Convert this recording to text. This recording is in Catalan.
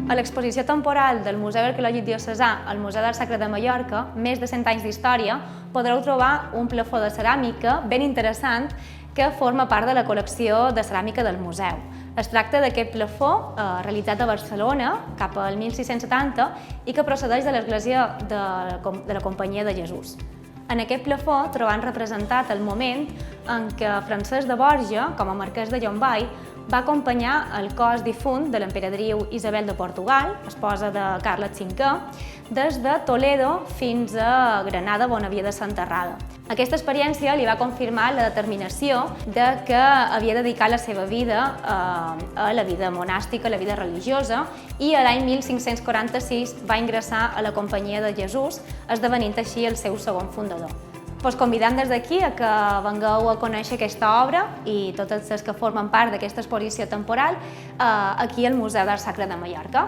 A l'exposició temporal del Museu Arqueològic Diocesà al Museu d'Art Sacre de Mallorca, més de 100 anys d'història, podreu trobar un plafó de ceràmica ben interessant que forma part de la col·lecció de ceràmica del museu. Es tracta d'aquest plafó realitzat a Barcelona cap al 1670 i que procedeix de l'església de la Companyia de Jesús. En aquest plafó trobam representat el moment en què Francesc de Borja, com a marquès de Llombai, va acompanyar el cos difunt de l'emperadriu Isabel de Portugal, esposa de Carles V, des de Toledo fins a Granada, on havia de ser enterrada. Aquesta experiència li va confirmar la determinació de que havia dedicat la seva vida a la vida monàstica, a la vida religiosa, i l'any 1546 va ingressar a la Companyia de Jesús, esdevenint així el seu segon fundador. Us convidem des d'aquí a que vengueu a conèixer aquesta obra i totes les que formen part d'aquesta exposició temporal aquí al Museu d'Art Sacre de Mallorca.